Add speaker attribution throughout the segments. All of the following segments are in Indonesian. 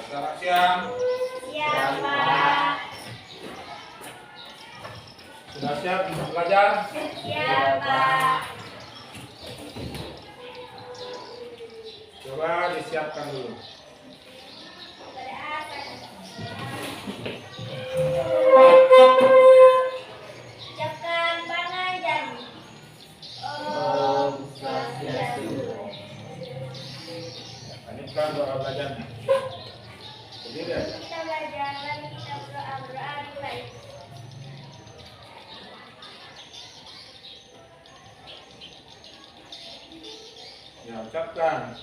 Speaker 1: Selamat siang.
Speaker 2: Siang, Pak.
Speaker 1: Sudah siap untuk belajar?
Speaker 2: Siap, Pak.
Speaker 1: Coba disiapkan dulu.
Speaker 2: Ucapkan pengajian.
Speaker 3: Om Swastiastu.
Speaker 1: Lanjutkan doa belajarnya. Berdiri aja.
Speaker 2: Kita belajar, mari kita berdoa mulai.
Speaker 1: Ya, ucapkan.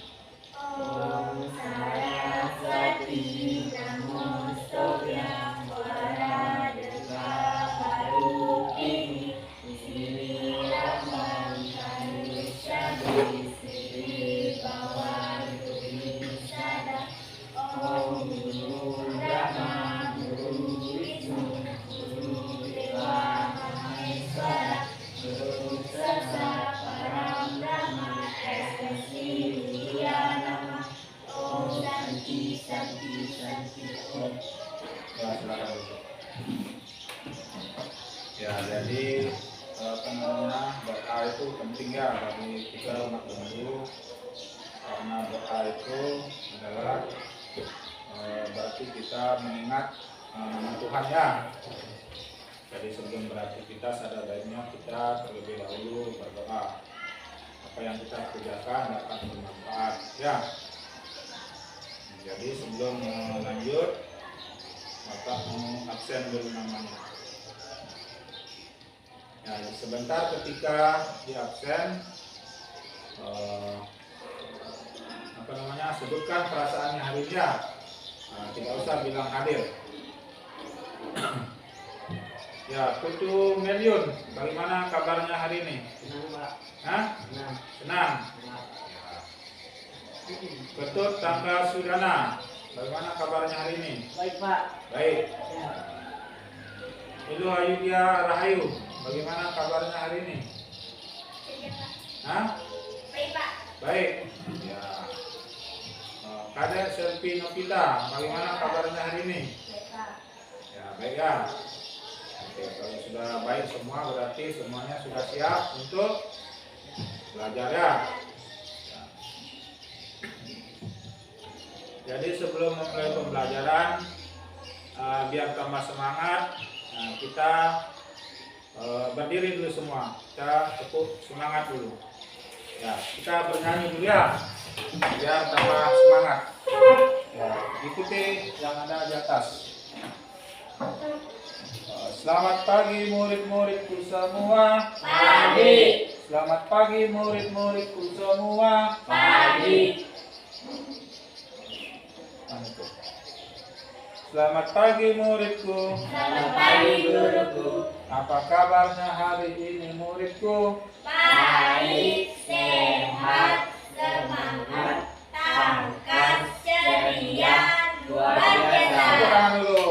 Speaker 2: Om Saraswati Namo Stoya Waradeka Harukini Sri Rahman Kanusyadi Sri Bawaru Sada Om Guru Brahma Guru Wisnu Guru Dewa Maheswara Guru Sasa Param Brahma Ekstasi Mulia Nama Om Santi Santi Santi Om.
Speaker 1: Ya, silakan dulu. Ya, jadi apa namanya, doa itu penting ya bagi kita umat Hindu, karena doa itu adalah berarti kita mengingat nama Tuhan ya. Jadi sebelum beraktivitas ada baiknya kita terlebih dahulu berdoa. Apa yang kita kerjakan dapat bermanfaat ya. Jadi sebelum lanjut, Bapak mau absen dulu namanya. Ya, sebentar ketika di absen, apa namanya, sebutkan perasaannya hari ini ya. Tidak usah bilang hadir. Ya, Putu Meliun, bagaimana kabarnya hari ini?
Speaker 3: Senang, Pak.
Speaker 1: Hah?
Speaker 3: Senang.
Speaker 1: Senang. Ketut Tangka Sudana, bagaimana kabarnya hari ini?
Speaker 3: Baik, Pak.
Speaker 1: Baik.
Speaker 3: Ya.
Speaker 1: Ilu Ayudya Rahayu, bagaimana kabarnya hari ini? Hah?
Speaker 2: Baik, Pak.
Speaker 1: Baik. Ya. Kadek Selvi Novita, bagaimana kabarnya hari ini?
Speaker 2: Baik, Pak.
Speaker 1: Ya, baik ya. Oke, kalau sudah baik semua berarti semuanya sudah siap untuk belajar ya. Ya. Jadi sebelum memulai pembelajaran, biar tambah semangat, kita berdiri dulu semua. Kita cukup semangat dulu. Ya, kita bernyanyi dulu ya, biar tambah semangat. Ya, ikuti yang ada di atas. Selamat pagi murid-muridku semua.
Speaker 2: Pagi.
Speaker 1: Selamat pagi murid-muridku semua.
Speaker 2: Pagi.
Speaker 1: Selamat pagi muridku.
Speaker 2: Selamat pagi guruku.
Speaker 1: Apa kabarnya hari ini muridku?
Speaker 2: Baik, sehat, semangat, tangkas, ceria, luar biasa.
Speaker 1: Tepuk tangan dulu.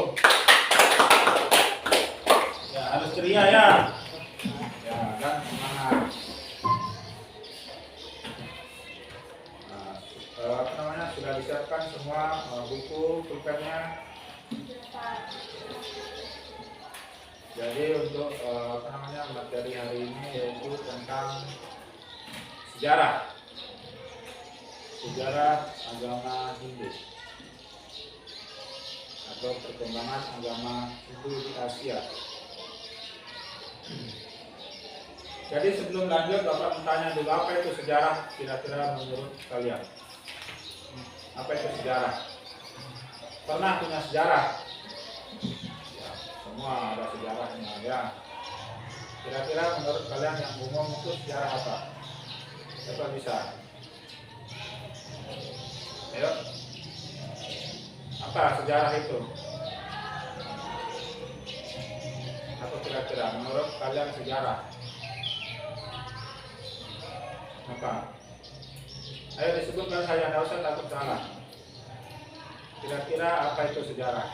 Speaker 1: Ya, harus ceria ya. Ya, dan semangat. Nah, apa namanya, sudah disiapkan semua buku, pulpennya. Jadi untuk apa namanya, materi hari ini yaitu tentang sejarah agama Hindu atau perkembangan agama Hindu di Asia. Jadi sebelum lanjut, Bapak bertanya dulu, apa itu sejarah kira-kira menurut kalian? Apa itu sejarah? Pernah punya sejarah? Ya, semua ada sejarahnya ya. Kira-kira menurut kalian yang umum itu sejarah apa? Siapa bisa? Ayo. Apa sejarah itu? Apa kira-kira menurut kalian sejarah? Apa? Ayo disebutkan saja, tidak usah takut salah. Kira-kira apa itu sejarah?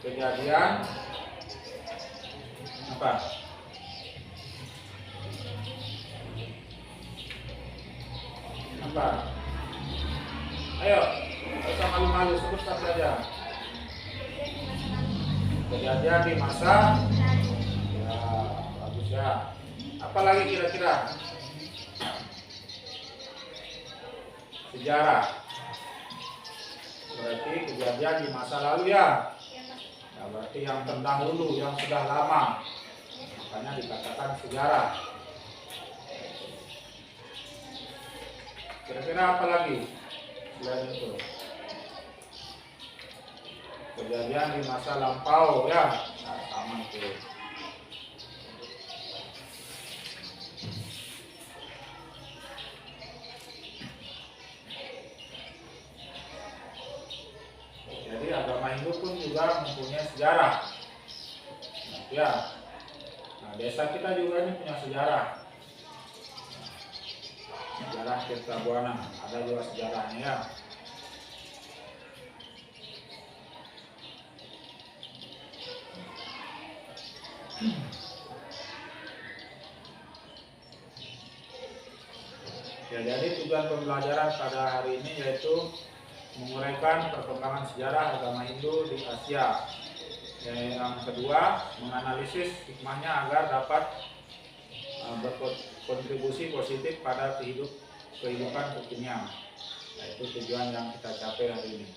Speaker 1: Kejadian apa? Apa? Apa? Ayo, nggak usah malu-malu, sebutkan saja. Kejadian di masa, ya bagus ya. Apa lagi kira-kira? Sejarah. Berarti kejadian di masa lalu ya. Ya berarti yang terdahulu, yang sudah lama. Makanya dikatakan sejarah. Kira-kira apa lagi selain itu? Kejadian di masa lampau ya. Nah, sama itu. Jadi agama Hindu pun juga mempunyai sejarah. Ya. Nah, desa kita juga ini punya sejarah. Sejarah Tirta Buana, ada juga sejarahnya ya. Ya, jadi tujuan pembelajaran pada hari ini yaitu menguraikan perkembangan sejarah agama Hindu di Asia. Yang kedua, menganalisis hikmahnya agar dapat berkontribusi positif pada kehidupan kekinian. Nah, itu tujuan yang kita capai hari ini.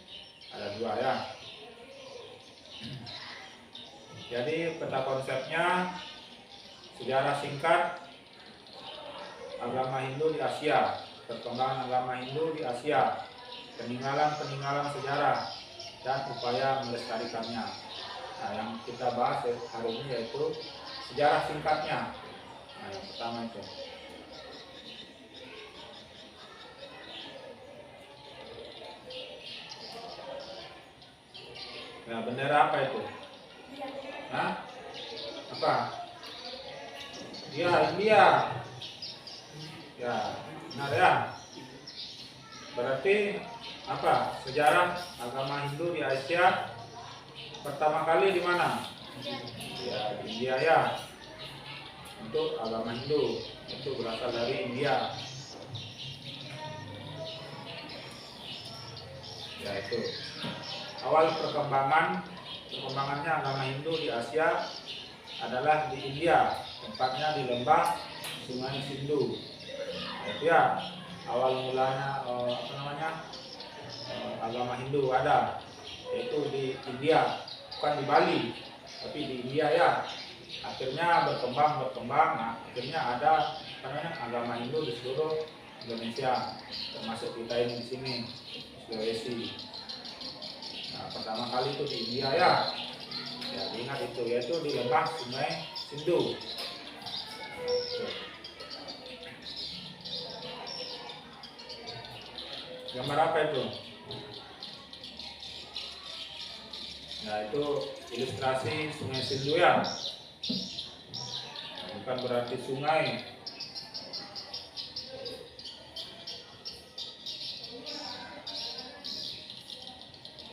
Speaker 1: Ada dua ya. Jadi peta konsepnya sejarah singkat agama Hindu di Asia, perkembangan agama Hindu di Asia, peninggalan-peninggalan sejarah, dan upaya melestarikannya. Nah, yang kita bahas hari ini yaitu sejarah singkatnya. Nah, yang pertama itu. Nah, bendera apa itu? Hah? Apa? Ya, India. Ya, benar ya. Berarti apa? Sejarah agama Hindu di Asia pertama kali di mana? Ya, di India ya. Untuk agama Hindu itu berasal dari India. Ya, itu. Awal perkembangannya agama Hindu di Asia adalah di India, tempatnya di lembah Sungai Sindhu. Itu ya, awal mulanya agama Hindu ada, yaitu di India, bukan di Bali, tapi di India ya. Akhirnya berkembang, nah, akhirnya ada agama Hindu di seluruh Indonesia, termasuk kita ini di sini, Sulawesi. Nah, pertama kali itu di India ya. Ya, ingat itu, yaitu di lembah Sungai Sindhu. Gambar apa itu? Nah, itu ilustrasi Sungai Sindhu ya. Bukan berarti sungai.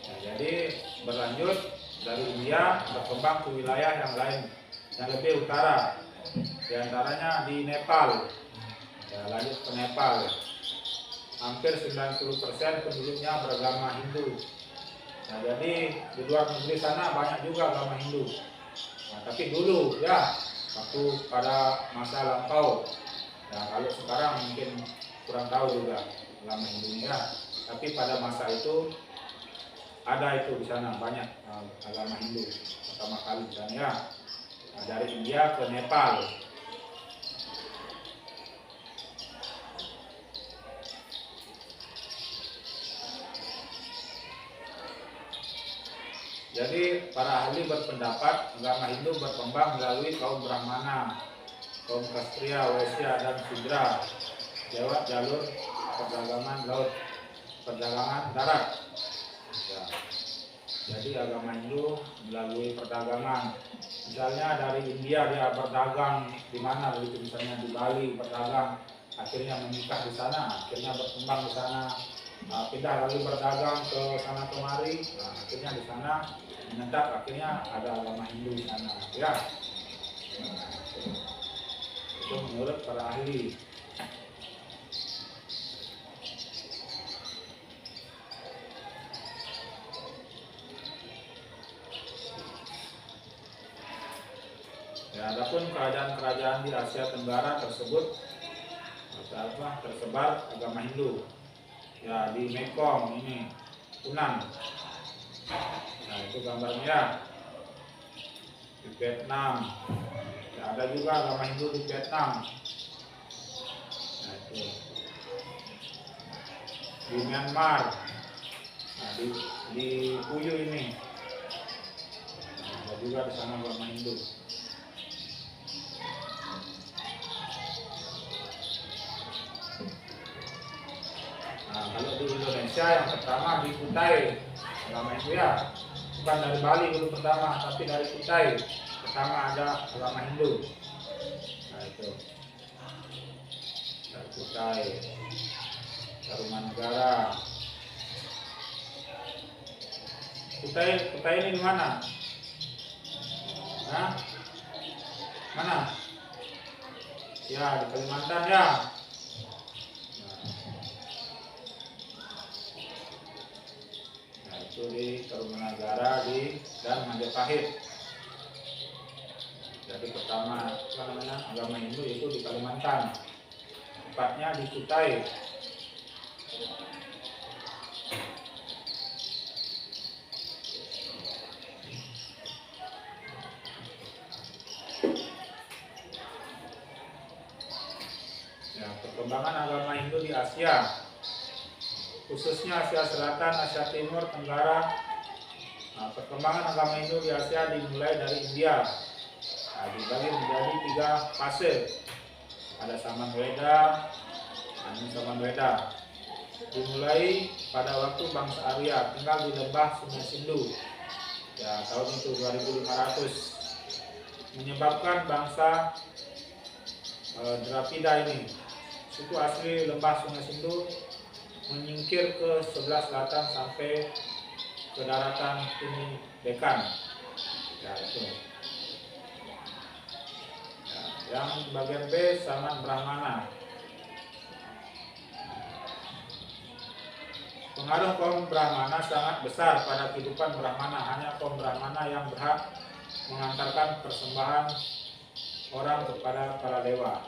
Speaker 1: Nah, jadi berlanjut dari India berkembang ke wilayah yang lain yang lebih utara, di antaranya di Nepal. Ya, lanjut ke Nepal. Hampir 90% penduduknya beragama Hindu. Nah, jadi di luar negeri sana banyak juga agama Hindu. Nah, tapi dulu ya, waktu pada masa lampau. Nah, kalau sekarang mungkin kurang tahu juga agama Hindunya. Tapi pada masa itu ada itu di sana banyak agama Hindu pertama kali di sana ya. Nah, dari India ke Nepal. Jadi para ahli berpendapat agama Hindu berkembang melalui kaum Brahmana, kaum Kshatriya, Waisya, dan Sudra lewat jalur perdagangan laut, perdagangan darat. Ya. Jadi agama Hindu melalui perdagangan. Misalnya dari India dia berdagang di mana, begitu misalnya di Bali berdagang, akhirnya menikah di sana, akhirnya berkembang di sana. Pindah lagi berdagang ke sana kemari, akhirnya di sana menetap, akhirnya ada agama Hindu di sana ya. Itu menurut para ahli. kerajaan-kerajaan di Asia Tenggara tersebut tersebar agama Hindu. Ya, di Mekong ini, Hunan. Nah, itu gambarnya ya. Di Vietnam. Ya, ada juga agama Hindu di Vietnam. Nah, itu. Di Myanmar. Nah, di Puyu ini. Nah, ada juga di sana agama Hindu. Nah, kalau di Indonesia yang pertama di Kutai agama Hindu ya, bukan dari Bali dulu pertama, tapi dari Kutai pertama ada agama Hindu. Nah itu dari Kutai, Tarumanegara. Kutai ini di mana? Nah, mana? Ya, di Kalimantan ya. Itu di Tarumanegara dan Majapahit. Jadi pertama agama Hindu itu di Kalimantan, tepatnya di Kutai. Ya, perkembangan agama Hindu di Asia, khususnya Asia Selatan, Asia Timur, Tenggara. Nah, perkembangan agama Hindu di Asia dimulai dari India. Nah, dibagi menjadi 3 fase. Ada Samanweda, Samanweda. Dimulai pada waktu bangsa Arya tinggal di lembah Sungai Sindu. Ya, tahun itu 2500. Menyebabkan bangsa Dravida ini, suku asli lembah Sungai Sindu, menyingkir ke sebelah selatan sampai ke daratan Tinggi Dekan. Ya, itu. Ya, yang bagian B Saman Brahmana. Pengaruh kaum Brahmana sangat besar pada kehidupan Brahmana. Hanya kaum Brahmana yang berhak mengantarkan persembahan orang kepada para dewa.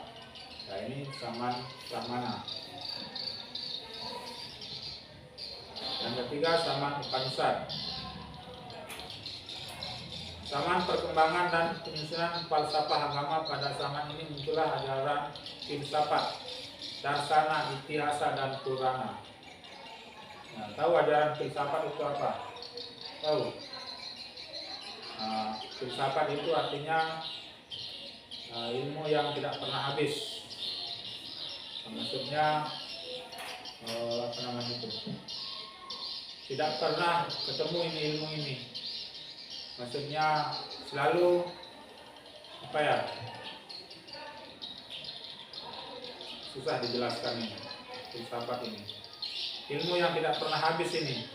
Speaker 1: Nah, ini Saman Brahmana. Yang ketiga Saman Upanishad. Zaman perkembangan dan penyusunan falsafah agama pada zaman ini muncullah ajaran filsafat, darsana, itihasa, dan purana. Nah, tahu ajaran filsafat itu apa? Tahu? Filsafat itu artinya ilmu yang tidak pernah habis. Maksudnya apa namanya itu? Tidak pernah ketemu ini ilmu ini. Maksudnya selalu apa ya? Susah dijelaskan ini filsafat ini. Ilmu yang tidak pernah habis ini.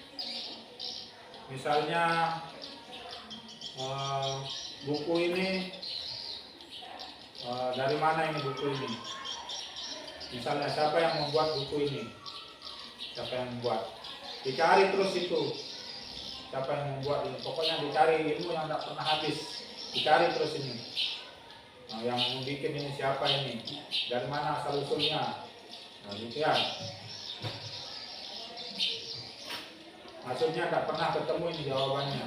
Speaker 1: Misalnya buku ini dari mana ini buku ini? Misalnya siapa yang membuat buku ini? Siapa yang membuat? Dicari terus itu. Siapa yang membuat ini? Pokoknya dicari ilmu yang tidak pernah habis. Dicari terus ini. Nah, yang membuat ini siapa ini? Dari mana asal usulnya? Nah, gitu ya. Maksudnya tidak pernah ketemu ini jawabannya.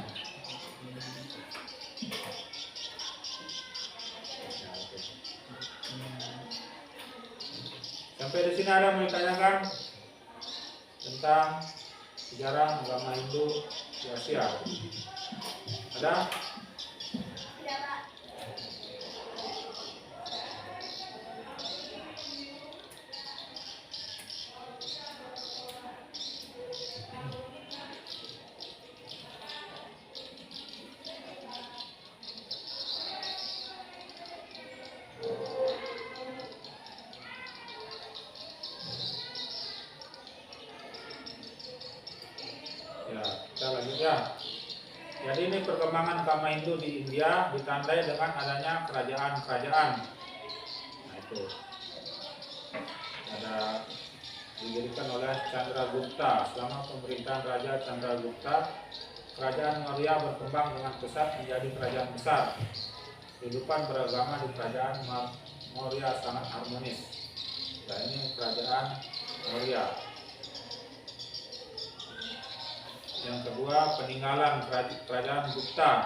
Speaker 1: Sampai di sini ada mau ditanyakan tentang sejarah agama Hindu di Asia. Ada?
Speaker 2: Tidak, Pak.
Speaker 1: Ya, kita lanjut ya. Jadi ini perkembangan agama Hindu di India ditandai dengan adanya kerajaan-kerajaan. Nah itu ada didirikan oleh Chandragupta. Selama pemerintahan Raja Chandragupta, kerajaan Maurya berkembang dengan pesat menjadi kerajaan besar. Kehidupan beragama di kerajaan Maurya sangat harmonis. Nah, ini kerajaan Maurya. Yang kedua, peninggalan kerajaan Gupta.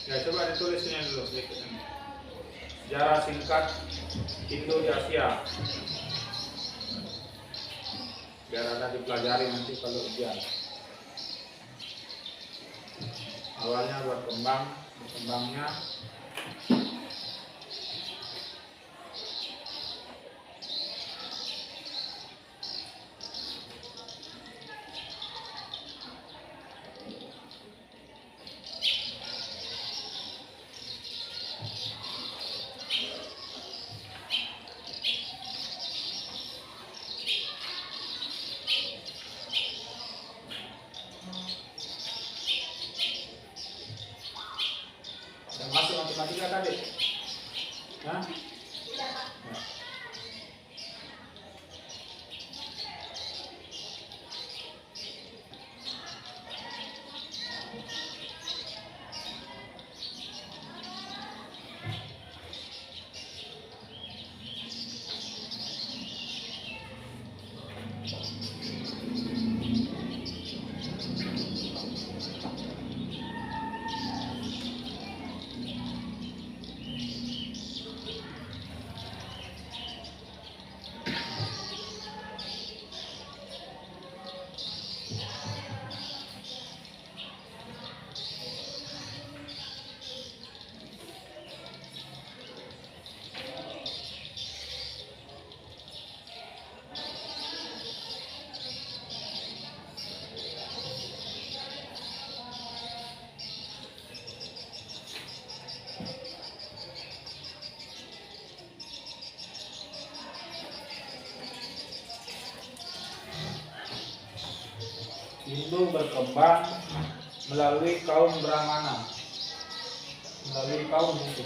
Speaker 1: Ya, coba ditulisnya dulu sedikit ini. Sejarah singkat Indo di Asia. Biar ada dipelajari nanti kalau ujian. Awalnya berkembangnya masuk matematika tadi. Hah?
Speaker 2: Tidak, Pak.
Speaker 1: Ya. Hindu berkembang melalui kaum Brahmana, melalui kaum Hindu.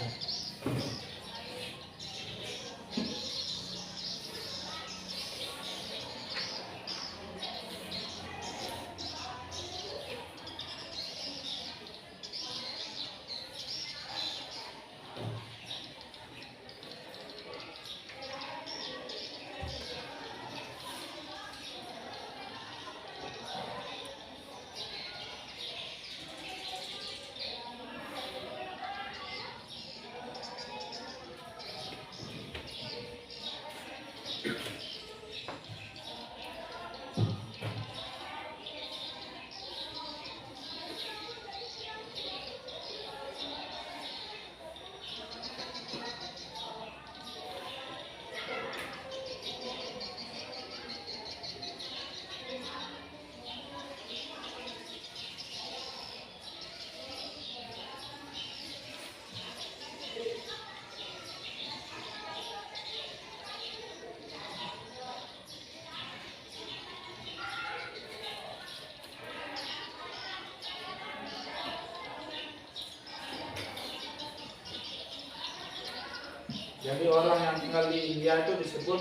Speaker 1: Jadi orang yang tinggal di India itu disebut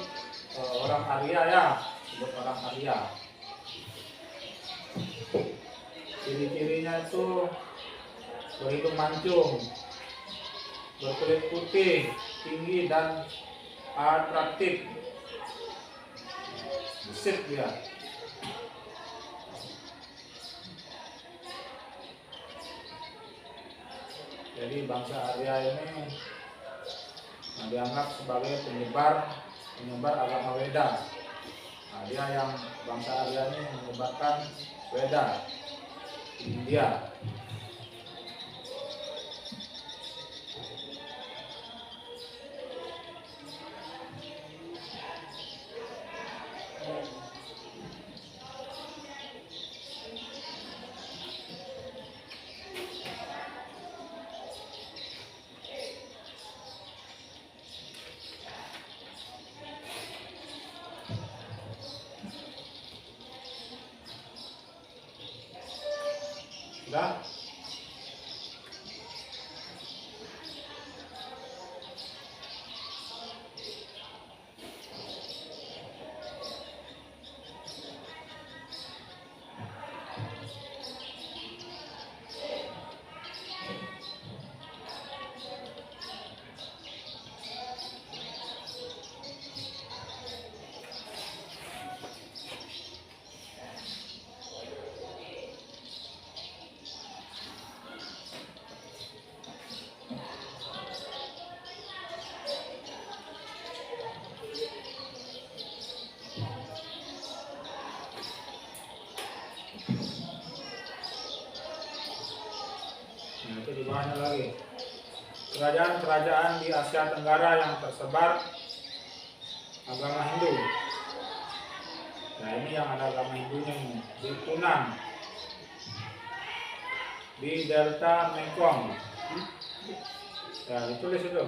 Speaker 1: orang Arya ya, disebut orang Arya. Ciri-cirinya itu berhidung mancung, berkulit putih, tinggi dan atraktif, gesit dia. Jadi bangsa Arya ini dianggap sebagai penyebar agama Weda. Nah, dia yang bangsa Arya ini menyebarkan Weda di India. Sudah? Nah, itu dibahasnya lagi. Kerajaan-kerajaan di Asia Tenggara yang tersebar agama Hindu. Nah, ini yang ada agama Hindunya ini. Di Funan, di Delta Mekong. Ya, ditulis itu.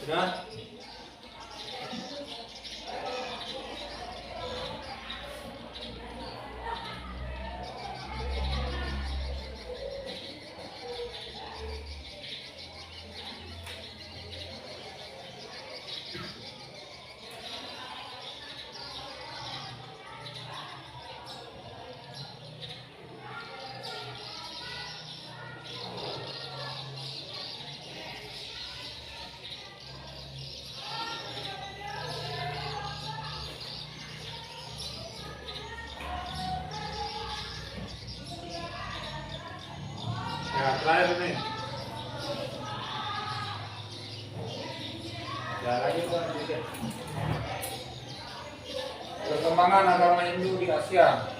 Speaker 1: Sudah? Ya, terakhir nih. Ya, lagi Pak, sedikit. Perkembangan agama Hindu di Asia.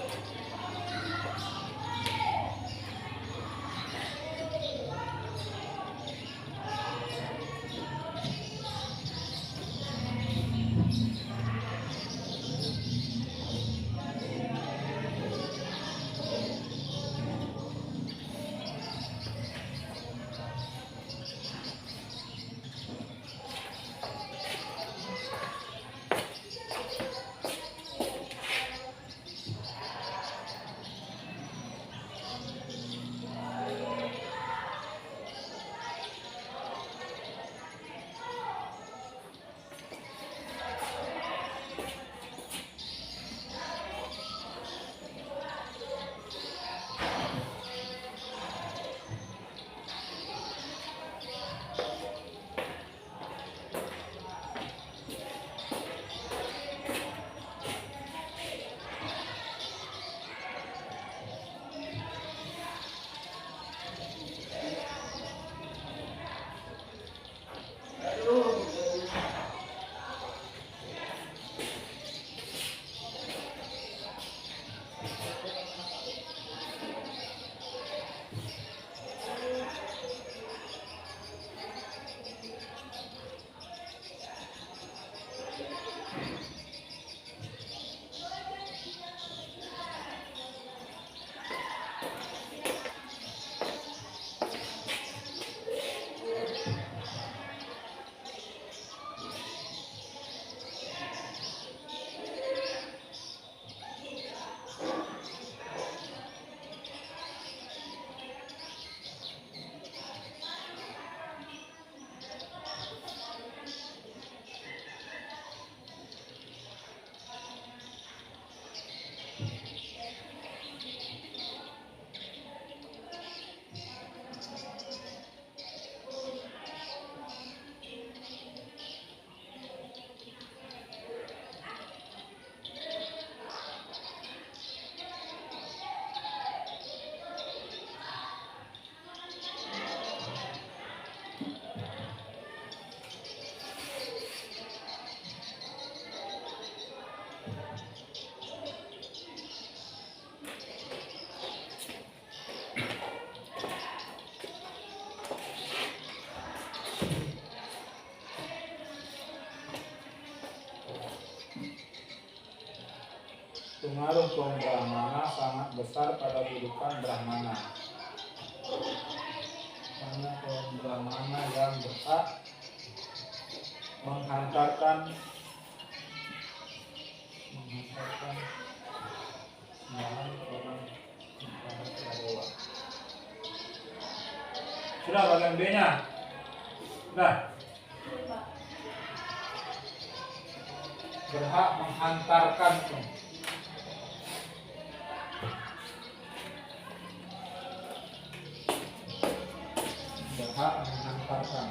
Speaker 1: pengaruh kaum Brahmana sangat besar pada kehidupan Brahmana. Karena kaum Brahmana yang berhak menghantarkan sembahan orang kepada dewa. Sudah bagian B-nya. Sudah. Berhak menghantarkan. Berhak menghantarkan.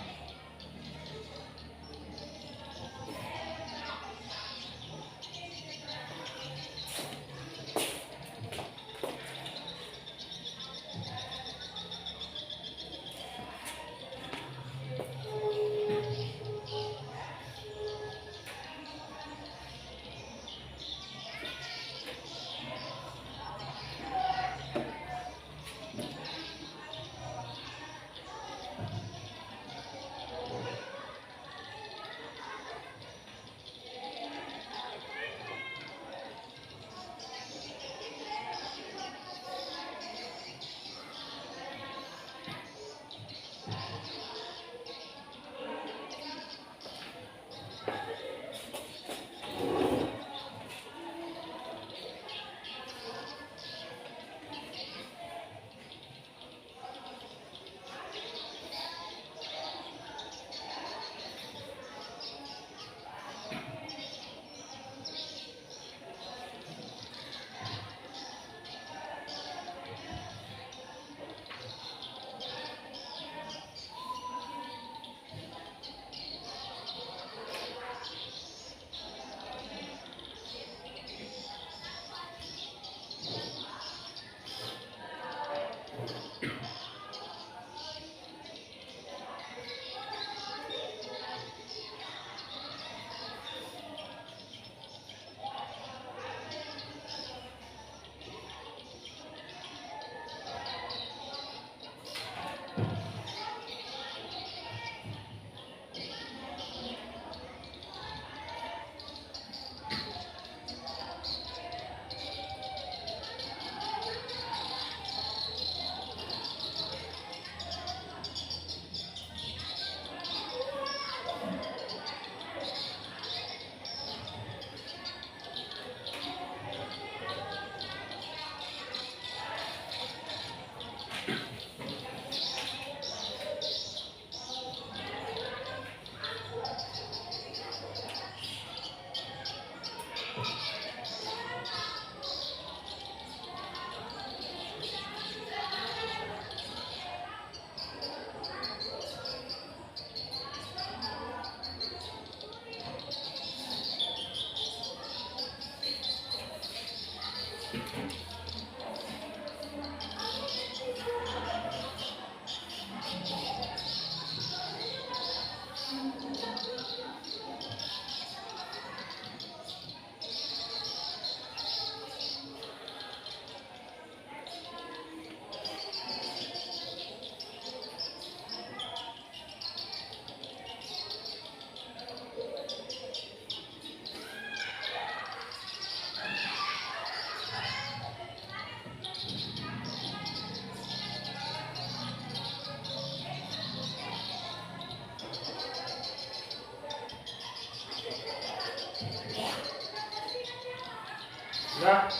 Speaker 1: Sudah.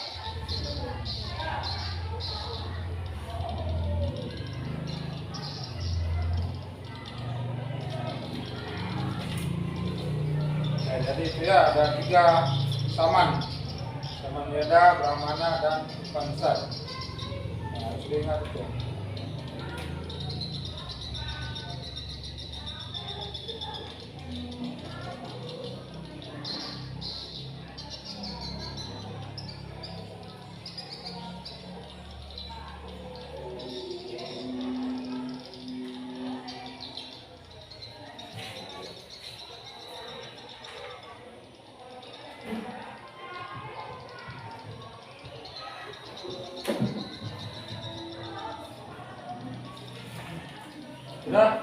Speaker 1: Jadi itu ya ada 3 saman. Saman Weda, Brahmana, dan Upanishad. Nah, harus diingat itu. Sudah?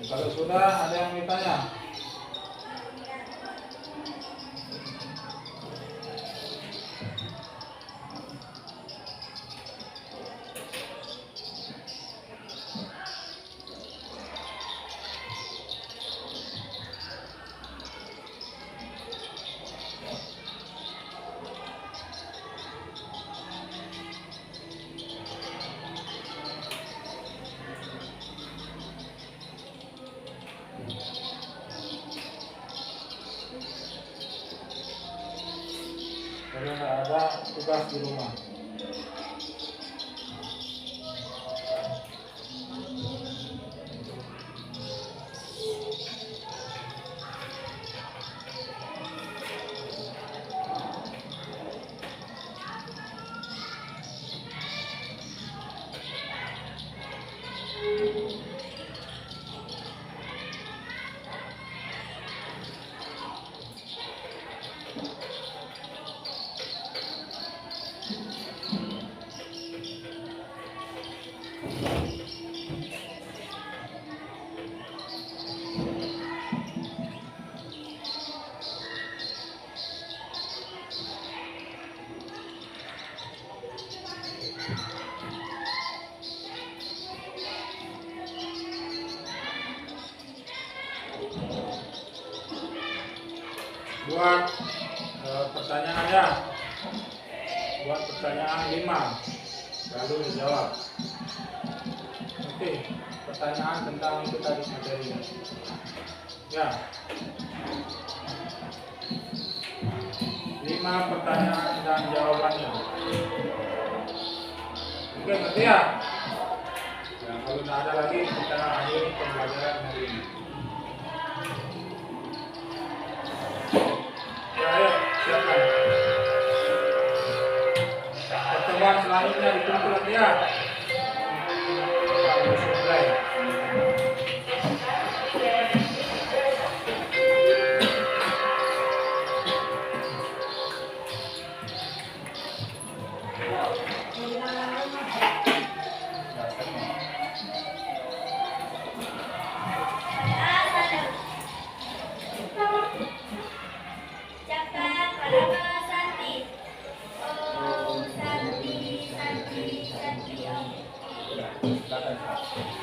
Speaker 1: Kalau sudah, ada yang bertanya? Kalau nggak ada tugas di rumah. Buat pertanyaan ya, buat pertanyaan 5 lalu dijawab. Oke, pertanyaan tentang itu tadi materi ya. 5 pertanyaan dan jawabannya. Oke, ngerti ya? Ya, kalau tidak ada lagi kita akhiri pembelajaran hari ini. Ya, ayo, siapkan. Pertemuan selanjutnya ditunggu nanti ya. Kita harus mulai.
Speaker 2: Ucapkan pada Santi. Om Santi, Santi, Santi Om.
Speaker 1: Ya, silakan.